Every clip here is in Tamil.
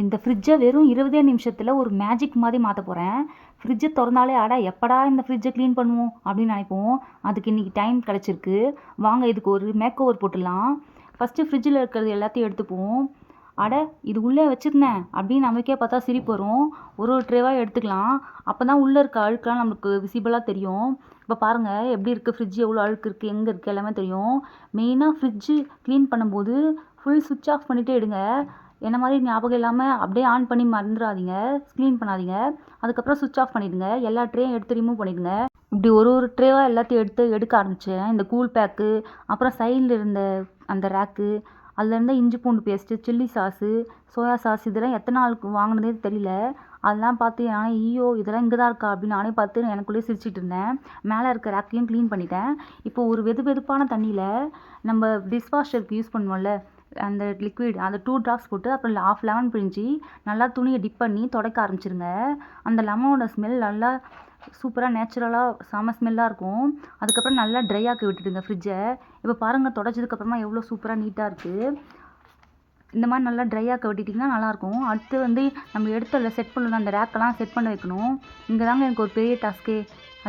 இந்த ஃப்ரிட்ஜை வெறும் 20 நிமிஷத்தில் ஒரு மேஜிக் மாதிரி மாற்ற போகிறேன். ஃப்ரிட்ஜை திறந்தாலே அட எப்படா இந்த ஃப்ரிட்ஜை க்ளீன் பண்ணுவோம் அப்படின்னு நினைப்போம். அதுக்கு இன்றைக்கி டைம் கிடச்சிருக்கு. வாங்க இதுக்கு ஒரு மேக் ஓவர் போட்டுடலாம். ஃபஸ்ட்டு ஃப்ரிட்ஜில் இருக்கிறது எல்லாத்தையும் எடுத்துப்போம். அட இது உள்ளே வச்சுருந்தேன் அப்படின்னு நமக்கே பார்த்தா சிரிப்பு வரும். ஒரு ட்ரேவாக எடுத்துக்கலாம். அப்போ தான் உள்ளே இருக்க அழுக்கெலாம் நமக்கு விசிபிளாக தெரியும். இப்போ பாருங்கள் எப்படி இருக்குது ஃப்ரிட்ஜ், எவ்வளோ அழுக்கு இருக்குது, எங்கே இருக்குது எல்லாமே தெரியும். மெயினாக ஃப்ரிட்ஜு க்ளீன் பண்ணும்போது ஃபுல் சுவிட்ச் ஆஃப் பண்ணிவிட்டு எடுங்க. என்ன மாதிரி ஞாபகம் இல்லாமல் அப்படியே ஆன் பண்ணி மறந்துடாதீங்க, க்ளீன் பண்ணாதீங்க. அதுக்கப்புறம் சுவிட்ச் ஆஃப் பண்ணிவிடுங்க. எல்லா ட்ரேயும் எடுத்து ரிமூவ் பண்ணிவிடுங்க. இப்படி ஒரு ட்ரேவாக எல்லாத்தையும் எடுக்க ஆரம்பித்தேன். இந்த கூல் பேக்கு, அப்புறம் சைடில் இருந்த அந்த ரேக்கு, அதில் இருந்த இஞ்சி பூண்டு paste, chilli sauce, soya sauce, இதெல்லாம் எத்தனை நாளுக்கு வாங்கினதே தெரியல. அதெல்லாம் பார்த்து ஆனால் ஐயோ இதெல்லாம் இங்கே தான் இருக்கா அப்படின்னு நானே பார்த்து எனக்குள்ளேயே சிரிச்சிட்டு இருந்தேன். மேலே இருக்க ரேக்கையும் க்ளீன் பண்ணிட்டேன். இப்போ ஒரு வெதுப்பான தண்ணியில் நம்ம டிஷ்வாஷருக்கு யூஸ் பண்ணுவோம்ல அந்த லிக்விட், அந்த 2 ட்ராப்ஸ் போட்டு அப்புறம் ½ லெமன் பிழிஞ்சி நல்லா துணியை டிப் பண்ணி துடைக்க ஆரம்பிச்சிருங்க. அந்த லெமனோட ஸ்மெல் நல்லா சூப்பராக நேச்சுரலாக செம ஸ்மெல்லாக இருக்கும். அதுக்கப்புறம் நல்லா ட்ரை ஆக்கி விட்டுடுங்க ஃப்ரிட்ஜை. இப்போ பாருங்கள் தொடச்சதுக்கப்புறமா எவ்வளோ சூப்பராக நீட்டாக இருக்குது. இந்த மாதிரி நல்லா ட்ரை ஆக்க விட்டுட்டிங்கன்னா நல்லாயிருக்கும். அடுத்து வந்து நம்ம எடுத்து செட் பண்ணணும், அந்த ரேக்கெல்லாம் செட் பண்ண வைக்கணும். இங்கே தாங்க எனக்கு ஒரு பெரிய டாஸ்க்கே.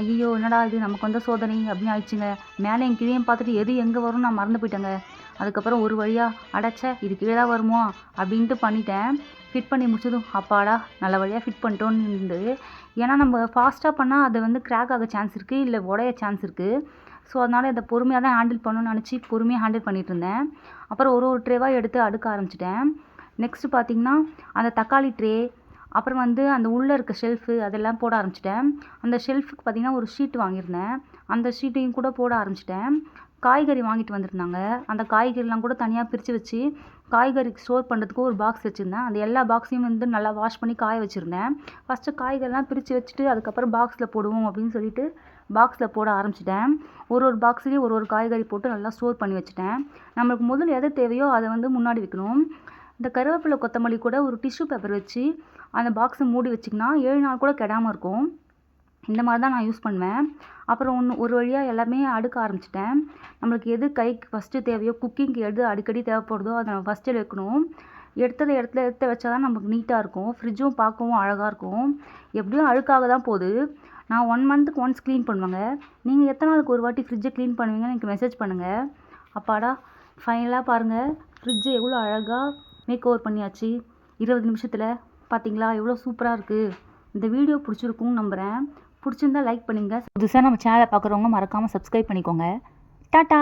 ஐயோ என்னடா இது நமக்கு வந்த சோதனை அப்படின்னு ஆயிடுச்சுங்க. மேலே என் கீழேயும் பார்த்துட்டு எது எங்கே வரும்னு நான் மறந்து போயிட்டேங்க. அதுக்கப்புறம் ஒரு வழியாக அடைச்ச இது கீழே தான் வருமோ அப்படின்ட்டு பண்ணிட்டேன். ஃபிட் பண்ணி முடிச்சதும் அப்பாடா நல்ல வழியாக ஃபிட் பண்ணிட்டோன்னு இருந்து. ஏன்னா நம்ம ஃபாஸ்ட்டாக பண்ணால் அது வந்து கிராக் ஆக சான்ஸ் இருக்குது, இல்லை உடைய சான்ஸ் இருக்குது. ஸோ அதனால் இதை பொறுமையாக தான் ஹேண்டில் பண்ணணும்னு நினச்சி பொறுமையாக ஹேண்டில் பண்ணிகிட்டு இருந்தேன். அப்புறம் ஒரு ட்ரேவாக எடுத்து அடுக்க ஆரம்பிச்சிட்டேன். நெக்ஸ்ட்டு பார்த்திங்கன்னா அந்த தக்காளி ட்ரே, அப்புறம் வந்து அந்த உள்ளே இருக்க ஷெல்ஃபு அதெல்லாம் போட ஆரம்பிச்சிட்டேன். அந்த ஷெல்ஃபுக்கு பார்த்திங்கன்னா ஒரு ஷீட் வாங்கியிருந்தேன். அந்த ஷீட்டையும் கூட போட ஆரம்பிச்சிட்டேன். காய்கறி வாங்கிட்டு வந்திருந்தாங்க. அந்த காய்கறிலாம் கூட தனியாக பிரித்து வச்சு காய்கறி ஸ்டோர் பண்ணுறதுக்கு ஒரு பாக்ஸ் வச்சுருந்தேன். அந்த எல்லா பாக்ஸையும் வந்து நல்லா வாஷ் பண்ணி காய வச்சுருந்தேன். ஃபஸ்ட்டு காய்கறிலாம் பிரித்து வச்சுட்டு அதுக்கப்புறம் பாக்ஸில் போடுவோம் அப்படின்னு சொல்லிட்டு பாக்ஸில் போட ஆரம்பிச்சிட்டேன். ஒரு பாக்ஸ்லேயும் ஒரு காய்கறி போட்டு நல்லா ஸ்டோர் பண்ணி வச்சுட்டேன். நம்மளுக்கு முதல்ல எது தேவையோ அதை வந்து முன்னாடி வைக்கணும். இந்த கருவேப்பிலை கொத்தமல்லி கூட ஒரு டிஷ்யூ பேப்பர் வச்சு அந்த பாக்ஸை மூடி வச்சிங்கன்னா 7 நாள் கூட கெடாமல் இருக்கும். இந்த மாதிரி தான் நான் யூஸ் பண்ணுவேன். அப்புறம் ஒரு வழியாக எல்லாமே அடுக்க ஆரம்பிச்சிட்டேன். நம்மளுக்கு எது கைக்கு ஃபஸ்ட்டு தேவையோ, குக்கிங்க்கு எது அடிக்கடி தேவைப்படுதோ அதை நம்ம ஃபஸ்ட்டு வைக்கணும். எடுத்து வச்சா தான் நமக்கு நீட்டாக இருக்கும். ஃப்ரிட்ஜும் பார்க்கவும் அழகாக இருக்கும். எப்படியும் அழுக்காக தான் போகுது. நான் 1 மந்த்துக்கு ஒன்ஸ் க்ளீன் பண்ணுவேங்க. நீங்கள் எத்தனை நாளுக்கு ஒரு வாட்டி ஃப்ரிட்ஜை க்ளீன் பண்ணுவீங்கன்னு எனக்கு மெசேஜ் பண்ணுங்கள். அப்பாடா ஃபைனலாக பாருங்கள் ஃப்ரிட்ஜை எவ்வளோ அழகாக மேக் ஓவர் பண்ணியாச்சு 20 நிமிஷத்தில். பார்த்தீங்களா எவ்வளோ சூப்பராக இருக்குது. இந்த வீடியோ பிடிச்சிருக்கும்னு நம்புகிறேன். பிடிச்சிருந்தா லைக் பண்ணுங்கள். புதுசாக நம்ம சேனலை பார்க்குறவங்க மறக்காமல் சப்ஸ்கிரைப் பண்ணிக்கோங்க. டாட்டா.